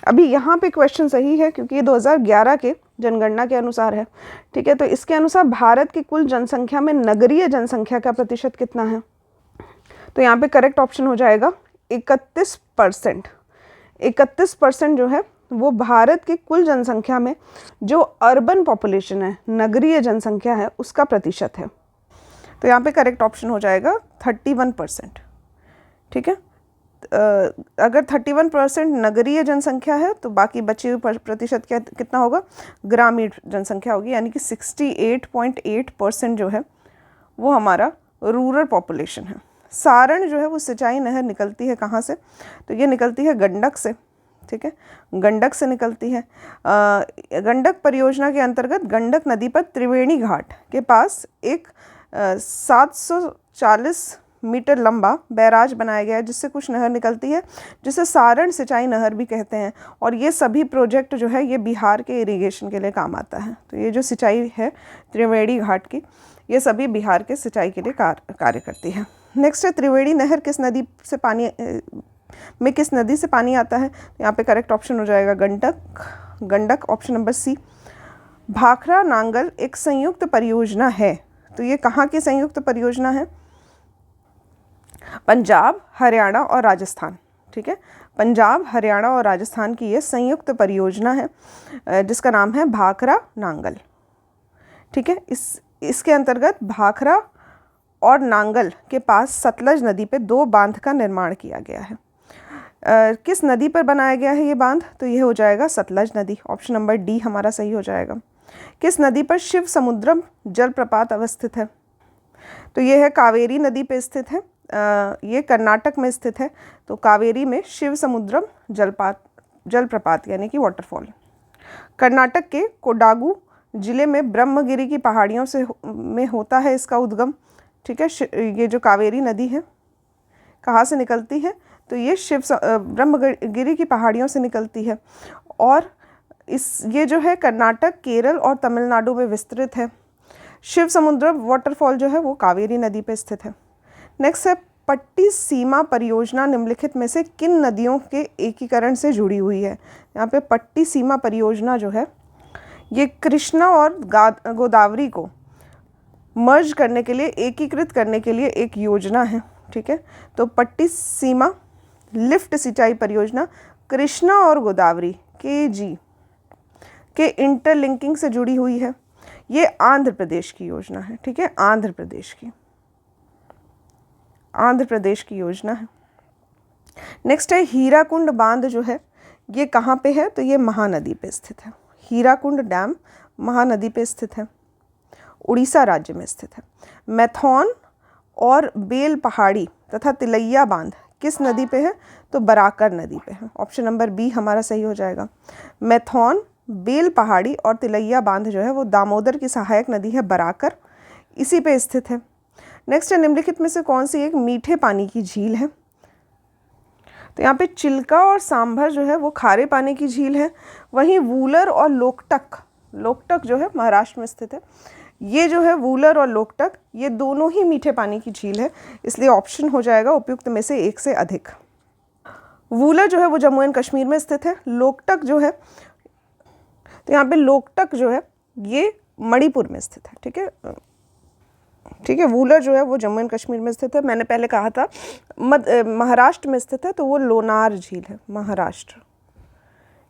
अभी यहाँ पे क्वेश्चन सही है क्योंकि ये 2011 के जनगणना के अनुसार है, ठीक है। तो इसके अनुसार भारत की कुल जनसंख्या में नगरीय जनसंख्या का प्रतिशत कितना है? तो यहाँ पे करेक्ट ऑप्शन हो जाएगा 31%। 31% जो है वो भारत की कुल जनसंख्या में जो अर्बन पॉपुलेशन है, नगरीय जनसंख्या है, उसका प्रतिशत है। तो यहाँ पे करेक्ट ऑप्शन हो जाएगा 31%, ठीक है। अगर 31% नगरीय जनसंख्या है तो बाकी बचे हुए प्रतिशत कितना होगा? ग्रामीण जनसंख्या होगी, यानी कि 68.8% जो है वो हमारा रूरल पॉपुलेशन है। सारण जो है वो सिंचाई नहर निकलती है कहाँ से? तो ये निकलती है गंडक से, ठीक है, गंडक से निकलती है। गंडक परियोजना के अंतर्गत गंडक नदी पर त्रिवेणी घाट के पास एक 740 मीटर लंबा बैराज बनाया गया है, जिससे कुछ नहर निकलती है, जिसे सारण सिंचाई नहर भी कहते हैं। और ये सभी प्रोजेक्ट जो है ये बिहार के इरिगेशन के लिए काम आता है। तो ये जो सिंचाई है त्रिवेणी घाट की, ये सभी बिहार के सिंचाई के लिए कार्य करती है। नेक्स्ट है त्रिवेणी नहर किस नदी से पानी आता है? यहाँ पे करेक्ट ऑप्शन हो जाएगा Gandak, option number C. Bhakra Nangal एक संयुक्त परियोजना है, तो ये कहाँ की संयुक्त परियोजना है? पंजाब, हरियाणा और राजस्थान, ठीक है। पंजाब, हरियाणा और राजस्थान की ये संयुक्त परियोजना है जिसका नाम है भाखड़ा नांगल, ठीक है। इसके अंतर्गत भाखड़ा और नांगल के पास सतलज नदी पे 2 बांध का निर्माण किया गया है। किस नदी पर बनाया गया है ये बांध? तो ये हो जाएगा सतलज नदी, ऑप्शन नंबर डी हमारा सही हो जाएगा। किस नदी पर शिव समुद्रम जलप्रपात अवस्थित है? तो ये है कावेरी नदी पे स्थित है, ये कर्नाटक में स्थित है। तो कावेरी में शिव समुद्रम जलप्रपात यानी कि वाटरफॉल। कर्नाटक के कोडागु जिले में ब्रह्मगिरी की पहाड़ियों में होता है इसका उद्गम, ठीक है। ये जो कावेरी नदी है कहाँ से निकलती है? तो ये ब्रह्मगिरी की पहाड़ियों से निकलती है, और ये जो है कर्नाटक, केरल और तमिलनाडु में विस्तृत है। शिव समुद्र वाटरफॉल जो है वो कावेरी नदी पे स्थित है। नेक्स्ट है पट्टी सीमा परियोजना निम्नलिखित में से किन नदियों के एकीकरण से जुड़ी हुई है? यहाँ पे पट्टी सीमा परियोजना जो है ये कृष्णा और गोदावरी को मर्ज करने के लिए, एकीकृत करने के लिए एक योजना है, ठीक है। तो पट्टी सीमा लिफ्ट सिंचाई परियोजना कृष्णा और गोदावरी के इंटरलिंकिंग से जुड़ी हुई है। ये आंध्र प्रदेश की योजना है, ठीक है, आंध्र प्रदेश की योजना है। नेक्स्ट है हीराकुंड बांध जो है ये कहाँ पे है? तो ये महानदी पे स्थित है। हीराकुंड डैम महानदी पे स्थित है, उड़ीसा राज्य में स्थित है। मैथौन और बेल पहाड़ी तथा तिलैया बांध किस नदी पे है? तो बराकर नदी पे है, ऑप्शन नंबर बी हमारा सही हो जाएगा। मैथौन, बेल पहाड़ी और तिलैया बांध जो है वो दामोदर की सहायक नदी है बराकर, इसी पे स्थित है। नेक्स्ट है निम्नलिखित में से कौन सी एक मीठे पानी की झील है? तो यहाँ पे चिल्का और सांभर जो है वो खारे पानी की झील है, वहीं वूलर और लोकटक जो है महाराष्ट्र में स्थित है। ये जो है वूलर और लोकटक ये दोनों ही मीठे पानी की झील है, इसलिए ऑप्शन हो जाएगा उपयुक्त में से एक से अधिक। वूलर जो है वो जम्मू एंड कश्मीर में स्थित है। लोकटक जो है, तो यहाँ पे लोकटक जो है ये मणिपुर में स्थित है। ठीक है, ठीक है। वूलर जो है वो जम्मू एंड कश्मीर में स्थित है। मैंने पहले कहा था महाराष्ट्र में स्थित है, तो वो लोनार झील है, महाराष्ट्र,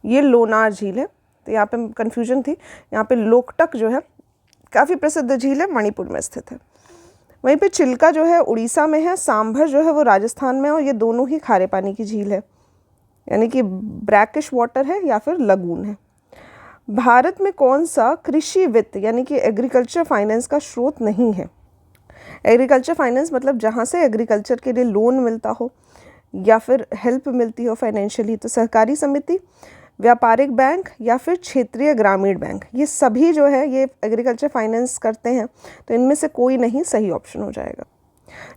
ये लोनार झील है। तो यहाँ पे कन्फ्यूजन थी। यहाँ पे लोकटक जो है काफ़ी प्रसिद्ध झील है, मणिपुर में स्थित है। वहीं पे चिल्का जो है उड़ीसा में है, सांभर जो है वो राजस्थान में है, और ये दोनों ही खारे पानी की झील है, यानी कि ब्रैकिश वाटर है या फिर लगून है। भारत में कौन सा कृषि वित्त यानी कि एग्रीकल्चर फाइनेंस का स्रोत नहीं है? एग्रीकल्चर फाइनेंस मतलब जहाँ से एग्रीकल्चर के लिए लोन मिलता हो या फिर हेल्प मिलती हो फाइनेंशियली, तो सहकारी समिति, व्यापारिक बैंक या फिर क्षेत्रीय ग्रामीण बैंक, ये सभी जो है ये एग्रीकल्चर फाइनेंस करते हैं। तो इनमें से कोई नहीं सही ऑप्शन हो जाएगा।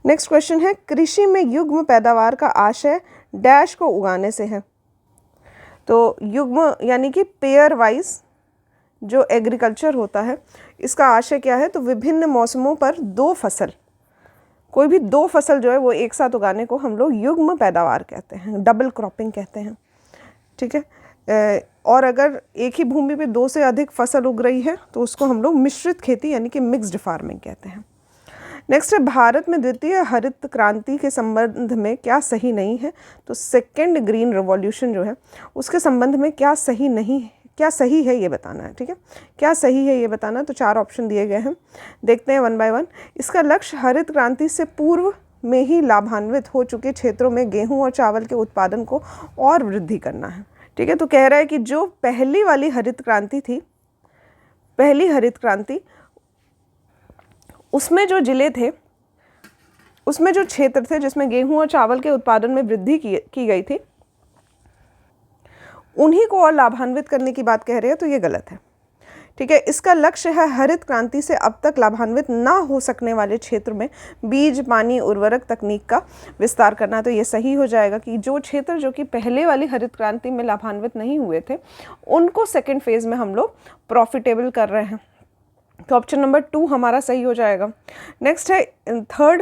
नेक्स्ट क्वेश्चन है, कृषि में युग्म पैदावार का आशय डैश को उगाने से है। तो युग्म यानी कि पेयर वाइज जो एग्रीकल्चर होता है, इसका आशय क्या है? तो विभिन्न मौसमों पर दो फसल, कोई भी दो फसल जो है वो एक साथ उगाने को हम लोग युग्म पैदावार कहते हैं, डबल क्रॉपिंग कहते हैं। ठीक है, और अगर एक ही भूमि पे दो से अधिक फसल उग रही है तो उसको हम लोग मिश्रित खेती यानी कि मिक्स्ड फार्मिंग कहते हैं। नेक्स्ट है, भारत में द्वितीय हरित क्रांति के संबंध में क्या सही नहीं है? तो सेकेंड ग्रीन रिवॉल्यूशन जो है उसके संबंध में क्या सही नहीं, क्या सही है ये बताना है। ठीक है, क्या सही है ये बताना। तो 4 ऑप्शन दिए गए हैं, देखते हैं 1 बाय 1। इसका लक्ष्य हरित क्रांति से पूर्व में ही लाभान्वित हो चुके क्षेत्रों में गेहूं और चावल के उत्पादन को और वृद्धि करना है। ठीक है, तो कह रहा है कि जो पहली वाली हरित क्रांति थी, पहली हरित क्रांति, उसमें जो जिले थे, उसमें जो क्षेत्र थे जिसमें गेहूं और चावल के उत्पादन में वृद्धि की गई थी, उन्हीं को और लाभान्वित करने की बात कह रहे हैं, तो ये गलत है। ठीक है, इसका लक्ष्य है हरित क्रांति से अब तक लाभान्वित ना हो सकने वाले क्षेत्र में बीज, पानी, उर्वरक तकनीक का विस्तार करना। तो ये सही हो जाएगा कि जो क्षेत्र जो कि पहले वाली हरित क्रांति में लाभान्वित नहीं हुए थे, उनको सेकेंड फेज में हम लोग प्रॉफिटेबल कर रहे हैं। तो ऑप्शन नंबर 2 हमारा सही हो जाएगा। नेक्स्ट है थर्ड,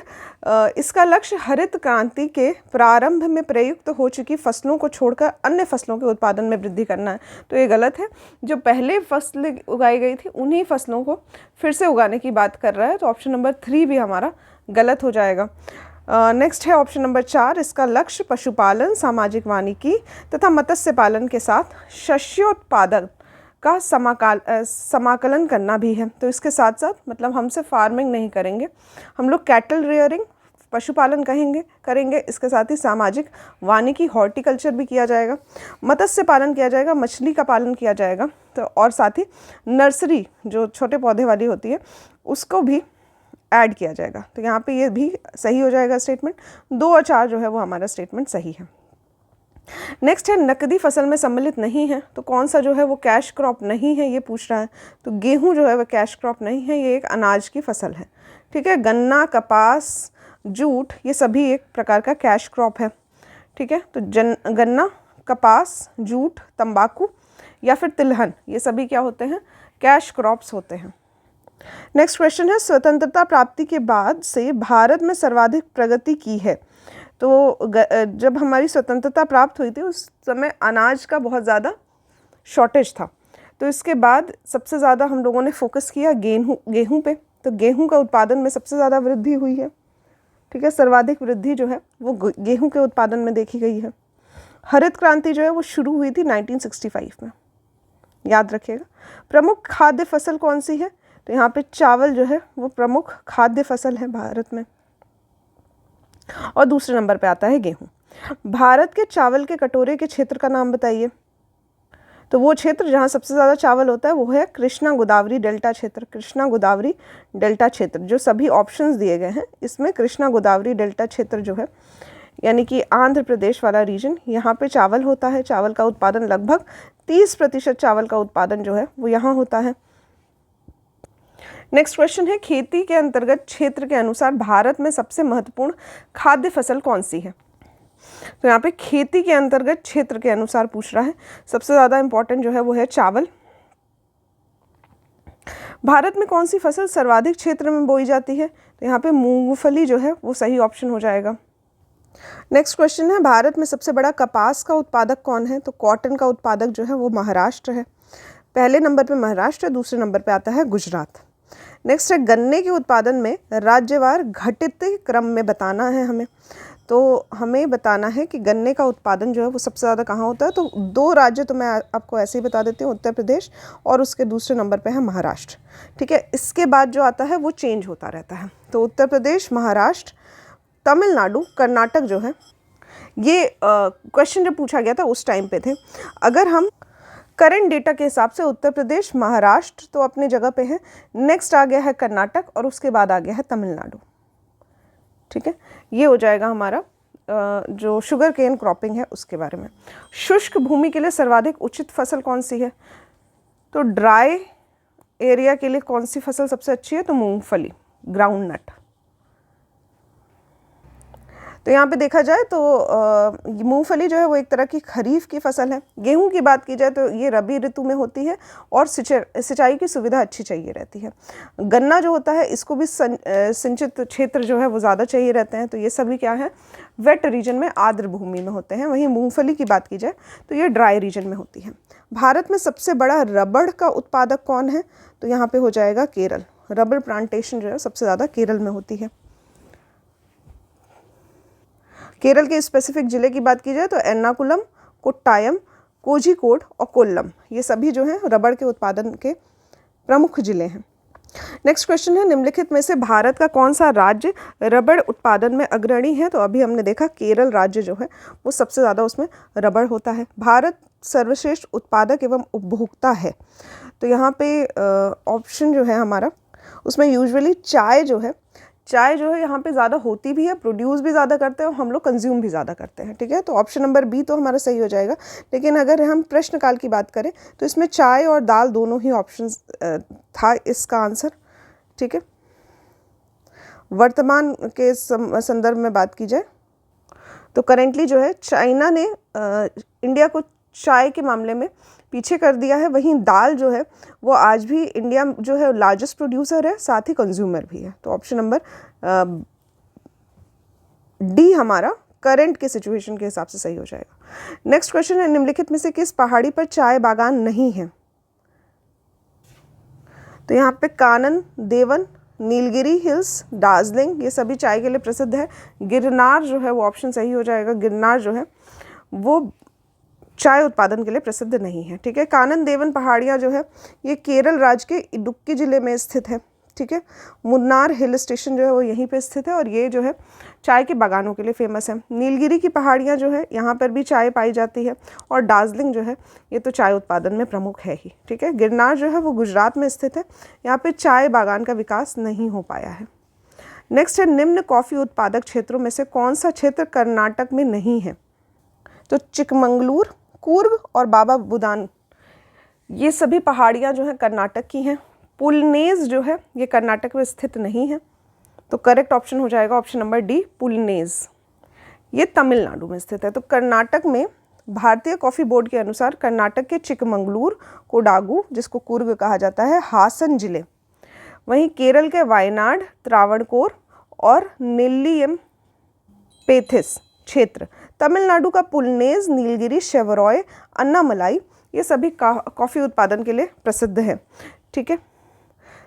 इसका लक्ष्य हरित क्रांति के प्रारंभ में प्रयुक्त हो चुकी फसलों को छोड़कर अन्य फसलों के उत्पादन में वृद्धि करना है। तो ये गलत है, जो पहले फसलें उगाई गई थी उन्हीं फसलों को फिर से उगाने की बात कर रहा है। तो ऑप्शन नंबर 3 भी हमारा गलत हो जाएगा। नेक्स्ट है ऑप्शन नंबर 4, इसका लक्ष्य पशुपालन, सामाजिक वानिकी तथा मत्स्य पालन के साथ शस्योत्पादन का समाकलन करना भी है। तो इसके साथ साथ मतलब हम सिर्फ फार्मिंग नहीं करेंगे, हम लोग कैटल रेयरिंग, पशुपालन करेंगे, इसके साथ ही सामाजिक वानिकी, हॉर्टिकल्चर भी किया जाएगा, मत्स्य पालन किया जाएगा, मछली का पालन किया जाएगा, तो और साथ ही नर्सरी जो छोटे पौधे वाली होती है उसको भी ऐड किया जाएगा। तो यहाँ पे ये भी सही हो जाएगा स्टेटमेंट। 2 और 4 जो है वो हमारा स्टेटमेंट सही है। नेक्स्ट है, नकदी फसल में सम्मिलित नहीं है। तो कौन सा जो है वो कैश क्रॉप नहीं है ये पूछ रहा है। तो गेहूं जो है वो कैश क्रॉप नहीं है, ये एक अनाज की फसल है। ठीक है, गन्ना, कपास, जूट, ये सभी एक प्रकार का कैश क्रॉप है। ठीक है, तो गन्ना, कपास, जूट, तंबाकू या फिर तिलहन, ये सभी क्या होते हैं? कैश क्रॉप्स होते हैं। नेक्स्ट क्वेश्चन है, स्वतंत्रता प्राप्ति के बाद से भारत में सर्वाधिक प्रगति की है। तो जब हमारी स्वतंत्रता प्राप्त हुई थी उस समय अनाज का बहुत ज़्यादा शॉर्टेज था, तो इसके बाद सबसे ज़्यादा हम लोगों ने फोकस किया गेहूं पे। तो गेहूं का उत्पादन में सबसे ज़्यादा वृद्धि हुई है। ठीक है, सर्वाधिक वृद्धि जो है वो गेहूं के उत्पादन में देखी गई है। हरित क्रांति जो है वो शुरू हुई थी 1965 में, याद रखिएगा। प्रमुख खाद्य फसल कौन सी है? तो यहाँ पे चावल जो है वो प्रमुख खाद्य फसल है भारत में, और दूसरे नंबर पे आता है गेहूं। भारत के चावल के कटोरे के क्षेत्र का नाम बताइए। तो वो क्षेत्र जहाँ सबसे ज़्यादा चावल होता है वो है कृष्णा गोदावरी डेल्टा क्षेत्र। कृष्णा गोदावरी डेल्टा क्षेत्र, जो सभी ऑप्शंस दिए गए हैं इसमें कृष्णा गोदावरी डेल्टा क्षेत्र जो है यानी कि आंध्र प्रदेश वाला रीजन, यहाँ पे चावल होता है। चावल का उत्पादन लगभग 30% चावल का उत्पादन जो है वो यहाँ होता है। नेक्स्ट क्वेश्चन है, खेती के अंतर्गत क्षेत्र के अनुसार भारत में सबसे महत्वपूर्ण खाद्य फसल कौन सी है? तो यहाँ पे खेती के अंतर्गत क्षेत्र के अनुसार पूछ रहा है। सबसे ज़्यादा इंपॉर्टेंट जो है वो है चावल। भारत में कौन सी फसल सर्वाधिक क्षेत्र में बोई जाती है? तो यहाँ पे मूंगफली जो है वो सही ऑप्शन हो जाएगा। नेक्स्ट क्वेश्चन है, भारत में सबसे बड़ा कपास का उत्पादक कौन है? तो कॉटन का उत्पादक जो है वो महाराष्ट्र है। पहले नंबर पे महाराष्ट्र, दूसरे नंबर पे आता है गुजरात। नेक्स्ट है, गन्ने के उत्पादन में राज्यवार घटित क्रम में बताना है हमें। तो हमें बताना है कि गन्ने का उत्पादन जो है वो सबसे ज़्यादा कहाँ होता है। तो 2 राज्य तो मैं आपको ऐसे ही बता देती हूँ, उत्तर प्रदेश और उसके दूसरे नंबर पे है महाराष्ट्र। ठीक है, इसके बाद जो आता है वो चेंज होता रहता है। तो उत्तर प्रदेश, महाराष्ट्र, तमिलनाडु, कर्नाटक जो है, ये क्वेश्चन जब पूछा गया था उस टाइम पे थे। अगर हम करंट डेटा के हिसाब से उत्तर प्रदेश, महाराष्ट्र तो अपनी जगह पे है, नेक्स्ट आ गया है कर्नाटक और उसके बाद आ गया है तमिलनाडु। ठीक है, ये हो जाएगा हमारा जो शुगर केन क्रॉपिंग है उसके बारे में। शुष्क भूमि के लिए सर्वाधिक उचित फसल कौन सी है? तो ड्राई एरिया के लिए कौन सी फसल सबसे अच्छी है? तो मूंगफली, ग्राउंड नट। तो यहाँ पे देखा जाए तो मूंगफली जो है वो एक तरह की खरीफ की फसल है। गेहूं की बात की जाए तो ये रबी ऋतु में होती है और सिंचाई की सुविधा अच्छी चाहिए रहती है। गन्ना जो होता है इसको भी सिंचित क्षेत्र जो है वो ज़्यादा चाहिए रहते हैं। तो ये सभी क्या है, वेट रीजन में, आर्द्र भूमि में होते हैं। वहीं मूंगफली की बात की जाए तो ये ड्राई रीजन में होती है। भारत में सबसे बड़ा रबड़ का उत्पादक कौन है? तो यहाँ पे हो जाएगा केरल। रबड़ प्लांटेशन जो है सबसे ज़्यादा केरल में होती है। केरल के स्पेसिफिक जिले की बात की जाए तो एर्नाकुलम, कोट्टायम, कोझिकोड और कोल्लम, ये सभी जो हैं रबड़ के उत्पादन के प्रमुख जिले हैं। नेक्स्ट क्वेश्चन है, निम्नलिखित में से भारत का कौन सा राज्य रबड़ उत्पादन में अग्रणी है? तो अभी हमने देखा केरल राज्य जो है वो सबसे ज़्यादा उसमें रबड़ होता है। भारत सर्वश्रेष्ठ उत्पादक एवं उपभोक्ता है। तो यहाँ पे ऑप्शन जो है हमारा उसमें यूजुअली चाय जो है यहाँ पे ज़्यादा होती भी है, प्रोड्यूस भी ज़्यादा करते हैं और हम लोग कंज्यूम भी ज़्यादा करते हैं। ठीक है, तो ऑप्शन नंबर बी तो हमारा सही हो जाएगा। लेकिन अगर हम प्रश्नकाल की बात करें तो इसमें चाय और दाल दोनों ही ऑप्शन था इसका आंसर। ठीक है, वर्तमान के संदर्भ में बात की जाए तो करेंटली जो है चाइना ने इंडिया को चाय के मामले में पीछे कर दिया है। वहीं दाल जो है वो आज भी इंडिया जो है लार्जेस्ट प्रोड्यूसर है, साथ ही कंज्यूमर भी है। तो ऑप्शन नंबर डी हमारा करंट के सिचुएशन के हिसाब से सही हो जाएगा। नेक्स्ट क्वेश्चन है, निम्नलिखित में से किस पहाड़ी पर चाय बागान नहीं है? तो यहाँ पे कानन देवन, नीलगिरी हिल्स, दार्जिलिंग, ये सभी चाय के लिए प्रसिद्ध है। गिरनार जो है वो ऑप्शन सही हो जाएगा। गिरनार जो है वो चाय उत्पादन के लिए प्रसिद्ध नहीं है। ठीक है, कानन देवन पहाड़ियाँ जो है ये केरल राज्य के इडुक्की जिले में स्थित है। ठीक है, मुन्नार हिल स्टेशन जो है वो यहीं पे स्थित है और ये जो है चाय के बागानों के लिए फेमस है। नीलगिरी की पहाड़ियाँ जो है यहाँ पर भी चाय पाई जाती है और दार्जिलिंग जो है ये तो चाय उत्पादन में प्रमुख है ही। ठीक है, गिरनार जो है वो गुजरात में स्थित है, यहाँ पे चाय बागान का विकास नहीं हो पाया है। नेक्स्ट है, निम्न कॉफ़ी उत्पादक क्षेत्रों में से कौन सा क्षेत्र कर्नाटक में नहीं है? तो चिकमंगलूर, कूर्ग और बाबा बुदान, ये सभी पहाड़ियाँ जो हैं कर्नाटक की हैं। पुलनेज जो है ये कर्नाटक में स्थित नहीं है। तो करेक्ट ऑप्शन हो जाएगा ऑप्शन नंबर डी, पुलनेज। ये तमिलनाडु में स्थित है। तो कर्नाटक में भारतीय कॉफ़ी बोर्ड के अनुसार कर्नाटक के चिकमंगलूर, कोडागु जिसको कूर्ग कहा जाता है, हासन जिले, वहीं केरल के वायनाड, त्रावणकोर और नेल्लियम पेथिस क्षेत्र, तमिलनाडु का पुलनेज, नीलगिरी, शेवरॉय, अन्नामलाई, ये सभी कॉफ़ी उत्पादन के लिए प्रसिद्ध है। ठीक है,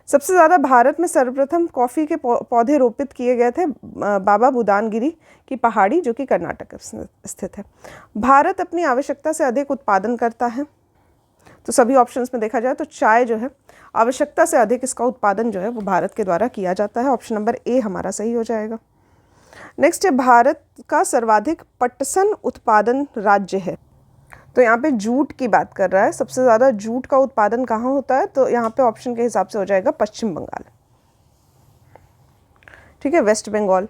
सबसे ज़्यादा भारत में सर्वप्रथम कॉफ़ी के पौधे रोपित किए गए थे बाबा बुदानगिरी की पहाड़ी जो कि कर्नाटक में स्थित है। भारत अपनी आवश्यकता से अधिक उत्पादन करता है। तो सभी ऑप्शंस में देखा जाए तो चाय जो है आवश्यकता से अधिक इसका उत्पादन जो है वो भारत के द्वारा किया जाता है। ऑप्शन नंबर ए हमारा सही हो जाएगा। नेक्स्ट है, भारत का सर्वाधिक पटसन उत्पादन राज्य है। तो यहाँ पे जूट की बात कर रहा है, सबसे ज़्यादा जूट का उत्पादन कहाँ होता है? तो यहाँ पे ऑप्शन के हिसाब से हो जाएगा पश्चिम बंगाल। ठीक है, वेस्ट बंगाल।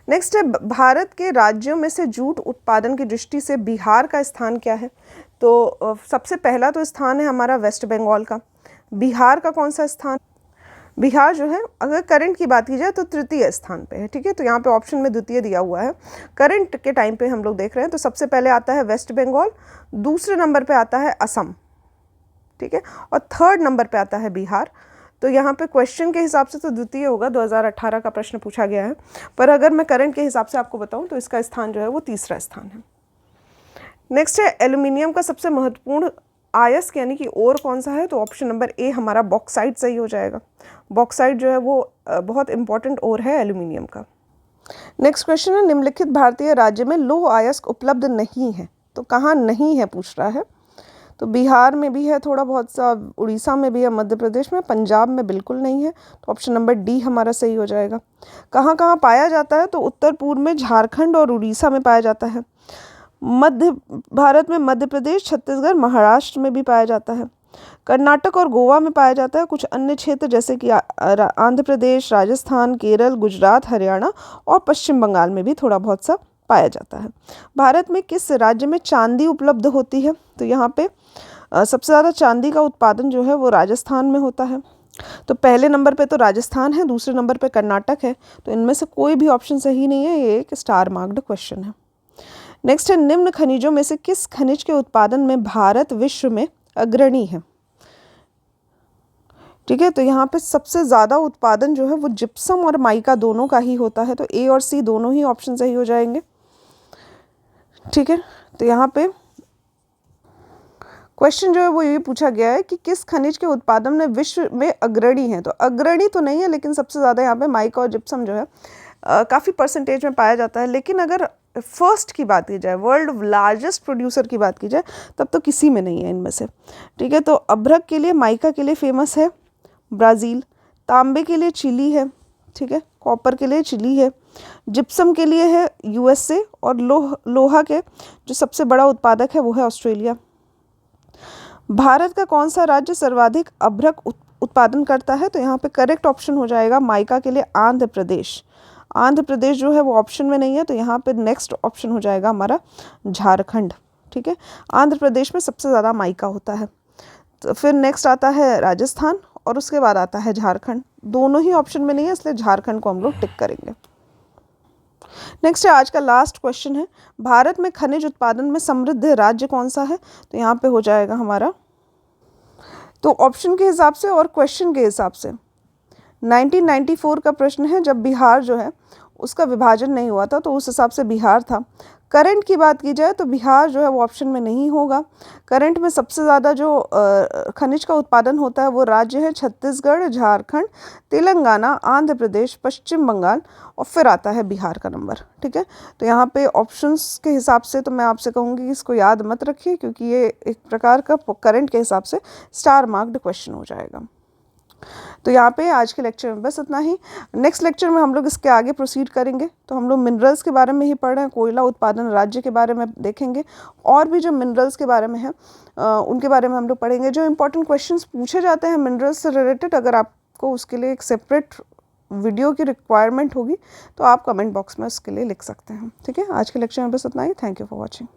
नेक्स्ट है, भारत के राज्यों में से जूट उत्पादन की दृष्टि से बिहार का स्थान क्या है? तो सबसे पहला तो स्थान है हमारा वेस्ट बंगाल का। बिहार का कौन सा स्थान? बिहार जो है अगर करंट की बात की जाए तो तृतीय स्थान पे है। ठीक है, तो यहाँ पे ऑप्शन में द्वितीय दिया हुआ है। करंट के टाइम पे हम लोग देख रहे हैं तो सबसे पहले आता है वेस्ट बंगाल, दूसरे नंबर पे आता है असम। ठीक है, और थर्ड नंबर पे आता है बिहार। तो यहाँ पे क्वेश्चन के हिसाब से तो द्वितीय होगा, 2018 का प्रश्न पूछा गया है, पर अगर मैं करंट के हिसाब से आपको बताऊँ तो इसका स्थान जो है वो तीसरा स्थान है। नेक्स्ट है एल्यूमिनियम का सबसे महत्वपूर्ण अयस्क यानी कि ओर कौन सा है, तो ऑप्शन नंबर ए हमारा बॉक्साइट सही हो जाएगा। बॉक्साइट जो है वो बहुत इंपॉर्टेंट ओर है एल्यूमिनियम का। नेक्स्ट क्वेश्चन है निम्नलिखित भारतीय राज्य में लौह अयस्क उपलब्ध नहीं है, तो कहाँ नहीं है पूछ रहा है। तो बिहार में भी है थोड़ा बहुत सा, उड़ीसा में भी है, मध्य प्रदेश में, पंजाब में बिल्कुल नहीं है, तो ऑप्शन नंबर डी हमारा सही हो जाएगा। कहाँ कहाँ पाया जाता है, तो उत्तर पूर्व में झारखंड और उड़ीसा में पाया जाता है। मध्य भारत में मध्य प्रदेश, छत्तीसगढ़, महाराष्ट्र में भी पाया जाता है। कर्नाटक और गोवा में पाया जाता है। कुछ अन्य क्षेत्र जैसे कि आंध्र प्रदेश, राजस्थान, केरल, गुजरात, हरियाणा और पश्चिम बंगाल में भी थोड़ा बहुत सा पाया जाता है। भारत में किस राज्य में चांदी उपलब्ध होती है, तो यहाँ पे सबसे ज़्यादा चांदी का उत्पादन जो है वो राजस्थान में होता है। तो पहले नंबर पे तो राजस्थान है, दूसरे नंबर पे कर्नाटक है, तो इनमें से कोई भी ऑप्शन सही नहीं है, ये एक स्टार मार्क्ड क्वेश्चन है। नेक्स्ट है निम्न खनिजों में से किस खनिज के उत्पादन में भारत विश्व में अग्रणी है। ठीक है, तो यहाँ पे सबसे ज़्यादा उत्पादन जो है वो जिप्सम और माइका दोनों का ही होता है, तो ए और सी दोनों ही ऑप्शन सही हो जाएंगे। ठीक है, तो यहाँ पे क्वेश्चन जो है वो ये पूछा गया है कि किस खनिज के उत्पादन में विश्व में अग्रणी है, तो अग्रणी तो नहीं है, लेकिन सबसे ज़्यादा यहाँ पे माइका और जिप्सम जो है काफ़ी परसेंटेज में पाया जाता है। लेकिन अगर फर्स्ट की बात की जाए, वर्ल्ड लार्जेस्ट प्रोड्यूसर की बात की जाए, तब तो किसी में नहीं है इनमें से। ठीक है, तो अभ्रक के लिए, माइका के लिए फेमस है ब्राज़ील, तांबे के लिए चिली है, ठीक है, कॉपर के लिए चिली है, जिप्सम के लिए है USA और लोहा के जो सबसे बड़ा उत्पादक है वो है ऑस्ट्रेलिया। भारत का कौन सा राज्य सर्वाधिक अभ्रक उत्पादन करता है, तो यहाँ पे करेक्ट ऑप्शन हो जाएगा माइका के लिए आंध्र प्रदेश। आंध्र प्रदेश जो है वो ऑप्शन में नहीं है, तो यहाँ पे नेक्स्ट ऑप्शन हो जाएगा हमारा झारखंड। ठीक है, आंध्र प्रदेश में सबसे ज़्यादा माइका होता है। तो फिर नेक्स्ट आता है राजस्थान और उसके बाद आता है झारखंड। दोनों ही ऑप्शन में नहीं है, इसलिए झारखंड को हम लोग टिक करेंगे। नेक्स्ट है आज का लास्ट क्वेश्चन है, भारत में खनिज उत्पादन में समृद्ध राज्य कौन सा है, तो यहाँ पे हो जाएगा हमारा, तो ऑप्शन के हिसाब से और क्वेश्चन के हिसाब से 1994 का प्रश्न है, जब बिहार जो है उसका विभाजन नहीं हुआ था, तो उस हिसाब से बिहार था। करंट की बात की जाए तो बिहार जो है वो ऑप्शन में नहीं होगा। करंट में सबसे ज़्यादा जो खनिज का उत्पादन होता है वो राज्य है छत्तीसगढ़, झारखंड, तेलंगाना, आंध्र प्रदेश, पश्चिम बंगाल और फिर आता है बिहार का नंबर। ठीक है, तो यहाँ पे ऑप्शंस के हिसाब से तो मैं आपसे कहूँगी कि इसको याद मत रखिए, क्योंकि ये एक प्रकार का करंट के हिसाब से स्टार मार्क्ड क्वेश्चन हो जाएगा। तो यहाँ पे आज के लेक्चर में बस इतना ही। नेक्स्ट लेक्चर में हम लोग इसके आगे प्रोसीड करेंगे, तो हम लोग मिनरल्स के बारे में ही पढ़ रहे हैं, कोयला उत्पादन राज्य के बारे में देखेंगे, और भी जो मिनरल्स के बारे में है उनके बारे में हम लोग पढ़ेंगे। जो इंपॉर्टेंट क्वेश्चंस पूछे जाते हैं मिनरल्स से रिलेटेड, अगर आपको उसके लिए एक सेपरेट वीडियो की रिक्वायरमेंट होगी तो आप कमेंट बॉक्स में उसके लिए लिख सकते हैं। ठीक है, आज के लेक्चर में बस इतना ही। Thank you for watching.